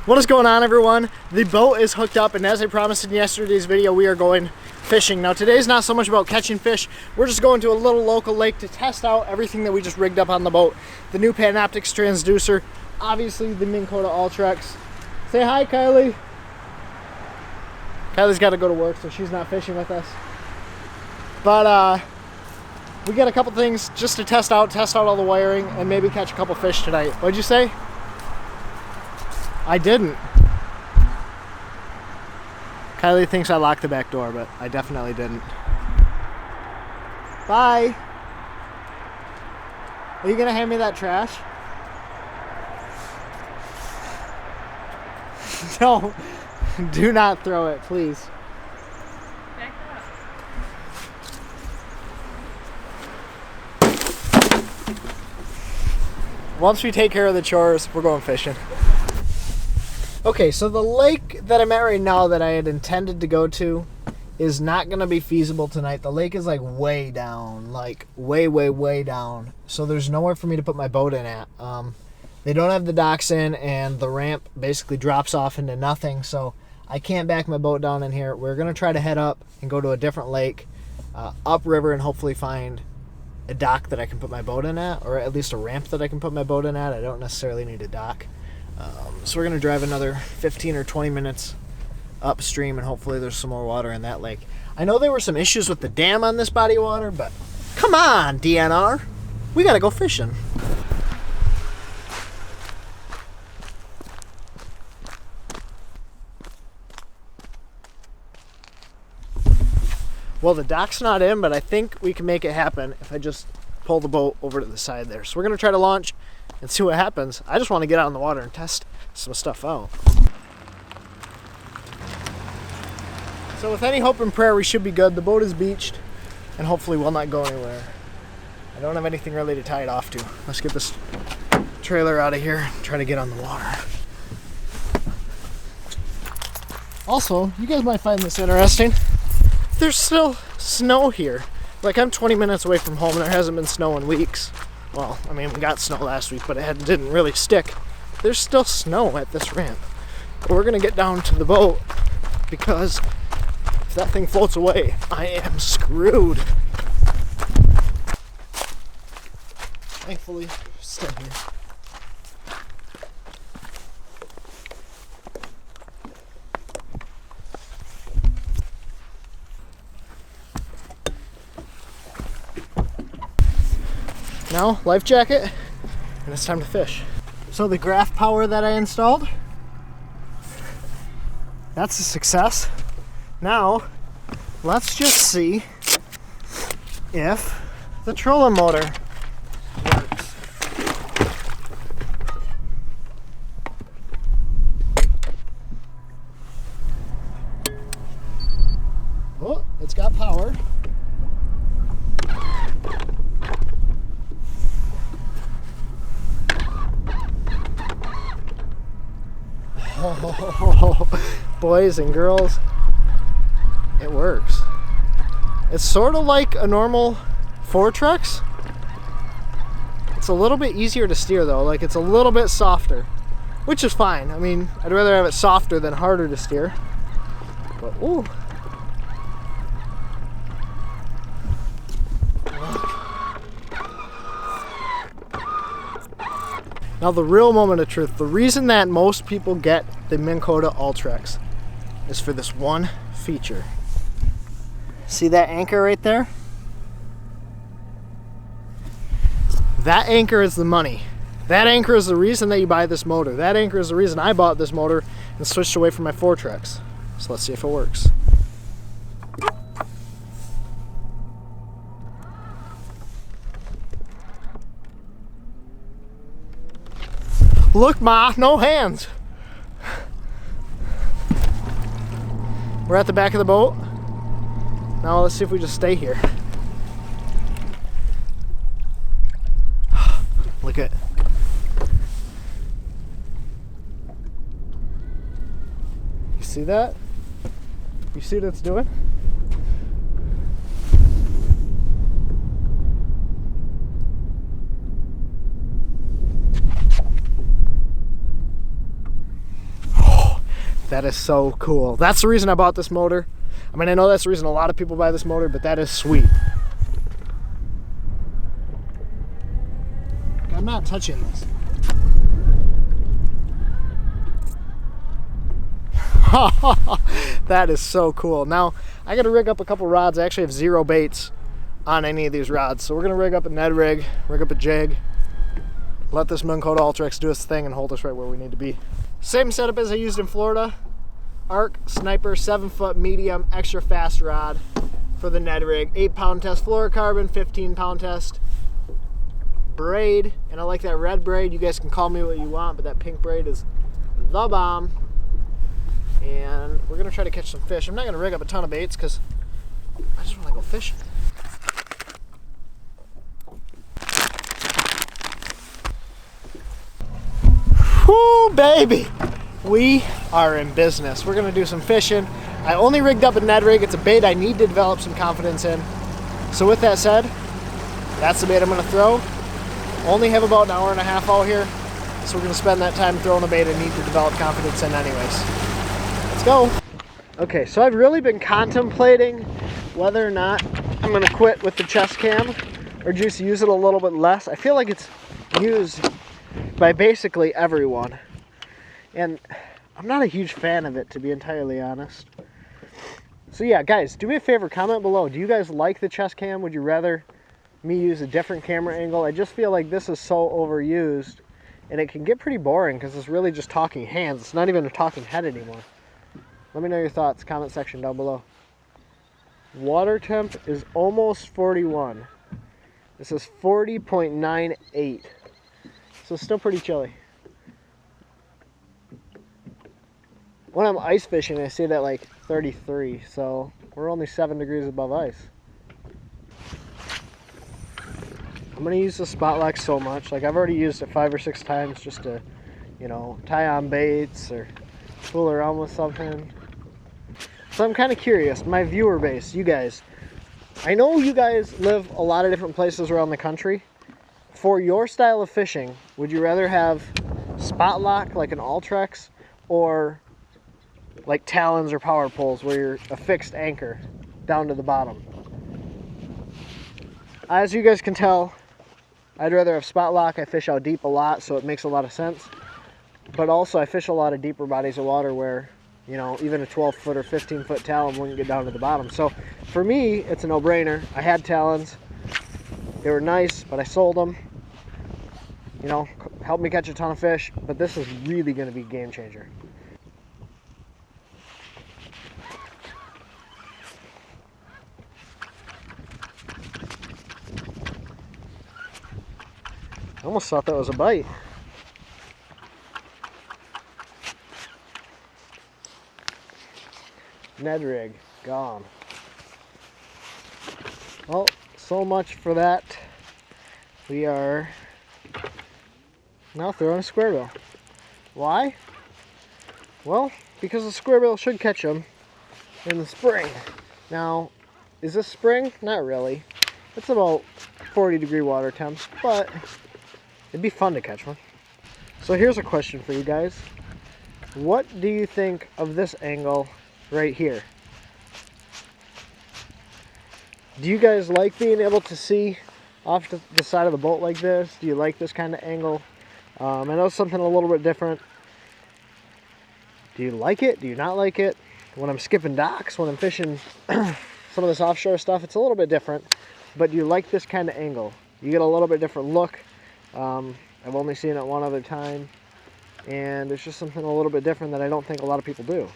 What is going on, everyone? The boat is hooked up, and as I promised in yesterday's video, we are going fishing. Now today's not so much about catching fish, we're just going to a little local lake to test out everything that we just rigged up on the boat. The new Panoptics transducer, obviously the Minn Kota Ultrex. Say hi, Kylie. Kylie's got to go to work, so she's not fishing with us. But we got a couple things just to test out all the wiring, and maybe catch a couple fish tonight. What'd you say? I didn't. Kylie thinks I locked the back door, but I definitely didn't. Bye. Are you gonna hand me that trash? No, do not throw it, please. Back up. Once we take care of the chores, we're going fishing. Okay, so the lake that I'm at right now that I had intended to go to is not going to be feasible tonight. The lake is like way down, like way down. So there's nowhere for me to put my boat in at. They don't have the docks in, and the ramp basically drops off into nothing. So I can't back my boat down in here. We're going to try to head up and go to a different lake, upriver, and hopefully find a dock that I can put my boat in at, or at least a ramp that I can put my boat in at. I don't necessarily need a dock. So we're going to drive another 15 or 20 minutes upstream, and hopefully there's some more water in that lake. I know there were some issues with the dam on this body of water, but come on, DNR. We got to go fishing. Well, the dock's not in, but I think we can make it happen if I just pull the boat over to the side there. So we're going to try to launch and see what happens. I just want to get out in the water and test some stuff out. So with any hope and prayer, we should be good. The boat is beached and hopefully will not go anywhere. I don't have anything really to tie it off to. Let's get this trailer out of here and try to get on the water. Also, you guys might find this interesting. There's still snow here. Like, I'm 20 minutes away from home and there hasn't been snow in weeks. Well, I mean, we got snow last week, but it didn't really stick. There's still snow at this ramp. But we're gonna get down to the boat because if that thing floats away, I am screwed. Thankfully, still here. Now, life jacket, and it's time to fish. So the graph power that I installed, that's a success. Now, let's just see if the trolling motor works. Oh, it's got power. Oh, boys and girls, it works. It's sort of like a normal Ultrex. It's a little bit easier to steer though, like it's a little bit softer, which is fine. I mean, I'd rather have it softer than harder to steer. But ooh. Now the real moment of truth, the reason that most people get the Minn Kota Ultrex is for this one feature. See that anchor right there? That anchor is the money. That anchor is the reason that you buy this motor. That anchor is the reason I bought this motor and switched away from my Ultrex. So let's see if it works. Look, Ma, no hands. We're at the back of the boat. Now let's see if we just stay here. Look at. You see that? You see what it's doing? That is so cool. That's the reason I bought this motor. I mean, I know that's the reason a lot of people buy this motor, but that is sweet. I'm not touching this. That is so cool. Now, I got to rig up a couple rods. I actually have 0 baits on any of these rods. So we're going to rig up a Ned rig up a jig, let this Minn Kota Ultrex do its thing and hold us right where we need to be. Same setup as I used in Florida. Arc, Sniper, 7-foot medium, extra fast rod for the Ned rig. 8-pound test fluorocarbon, 15-pound test braid. And I like that red braid. You guys can call me what you want, but that pink braid is the bomb. And we're going to try to catch some fish. I'm not going to rig up a ton of baits because I just want to go fishing. Whoo, baby! We are in business. We're going to do some fishing. I only rigged up a Ned rig. It's a bait I need to develop some confidence in. So with that said, that's the bait I'm going to throw. Only have about an hour and a half out here. So we're going to spend that time throwing a bait I need to develop confidence in anyways. Let's go. Okay, so I've really been contemplating whether or not I'm going to quit with the chest cam or just use it a little bit less. I feel like it's used by basically everyone. And I'm not a huge fan of it, to be entirely honest. So yeah, guys, do me a favor, comment below. Do you guys like the chest cam? Would you rather me use a different camera angle? I just feel like this is so overused and it can get pretty boring because it's really just talking hands. It's not even a talking head anymore. Let me know your thoughts, comment section down below. Water temp is almost 41. This is 40.98. So it's still pretty chilly. When I'm ice fishing, I see that like 33, so we're only 7 degrees above ice. I'm gonna use the spot lock so much. Like I've already used it 5 or 6 times just to, you know, tie on baits or fool around with something. So I'm kind of curious, my viewer base, you guys. I know you guys live a lot of different places around the country. For your style of fishing, would you rather have spot lock like an Ultrex or like talons or power poles where you're a fixed anchor down to the bottom? As you guys can tell, I'd rather have spot lock. I fish out deep a lot, so it makes a lot of sense. But also I fish a lot of deeper bodies of water where, you know, even a 12-foot or 15-foot talon wouldn't get down to the bottom. So for me, it's a no-brainer. I had talons. They were nice, but I sold them. You know, helped me catch a ton of fish, but this is really going to be a game changer. I almost thought that was a bite. Ned rig, gone. Well, so much for that. We are now throwing a square bill. Why? Well, because the square bill should catch them in the spring. Now, is this spring? Not really. It's about 40-degree water temps, but it'd be fun to catch one. So here's a question for you guys. What do you think of this angle right here? Do you guys like being able to see off the side of the boat like this? Do you like this kind of angle? I know something a little bit different. Do you like it? Do you not like it? When I'm skipping docks, when I'm fishing some of this offshore stuff, it's a little bit different. But do you like this kind of angle? You get a little bit different look. I've only seen it one other time, and it's just something a little bit different that I don't think a lot of people do.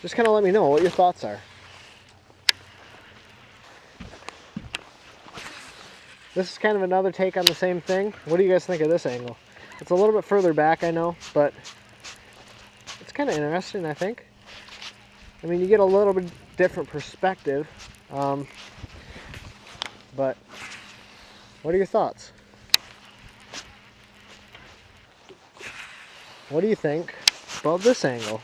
Just kind of let me know what your thoughts are. This is kind of another take on the same thing. What do you guys think of this angle? It's a little bit further back, I know, but it's kind of interesting, I think. I mean, you get a little bit different perspective, but what are your thoughts? What do you think about this angle?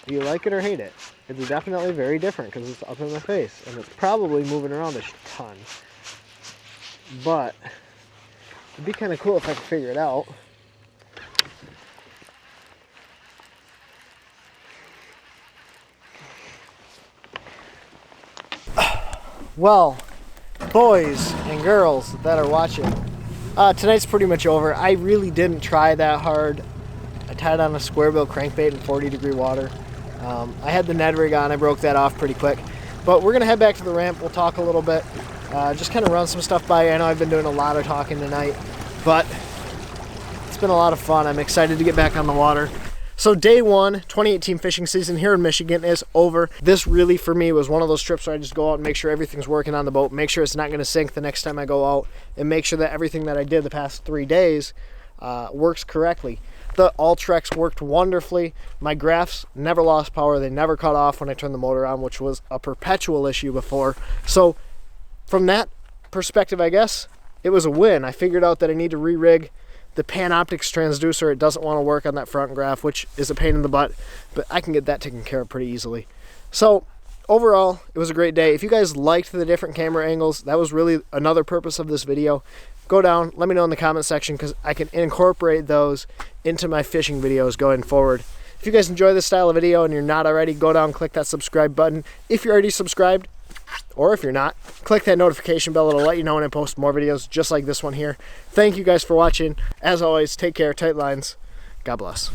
Do you like it or hate it? It's definitely very different because it's up in my face, and it's probably moving around a ton. But it'd be kind of cool if I could figure it out. Well, boys and girls that are watching, tonight's pretty much over. I really didn't try that hard. I tied on a square bill crankbait in 40-degree water. I had the Ned rig on. I broke that off pretty quick. But we're going to head back to the ramp. We'll talk a little bit. Just kind of run some stuff by you. I know I've been doing a lot of talking tonight, but it's been a lot of fun. I'm excited to get back on the water. So day one, 2018 fishing season here in Michigan is over. This really, for me, was one of those trips where I just go out and make sure everything's working on the boat, make sure it's not going to sink the next time I go out, and make sure that everything that I did the past 3 days works correctly. The Ultrex worked wonderfully. My graphs never lost power. They never cut off when I turned the motor on, which was a perpetual issue before. So from that perspective, I guess, it was a win. I figured out that I need to re-rig the Panoptix transducer. It doesn't want to work on that front graph, which is a pain in the butt, but I can get that taken care of pretty easily. So overall, it was a great day. If you guys liked the different camera angles, that was really another purpose of this video. Go down, let me know in the comment section, because I can incorporate those into my fishing videos going forward. If you guys enjoy this style of video and you're not already, go down and click that subscribe button. If you're already subscribed, or if you're not, click that notification bell. It'll let you know when I post more videos just like this one here. Thank you guys for watching. As always, take care, tight lines. God bless.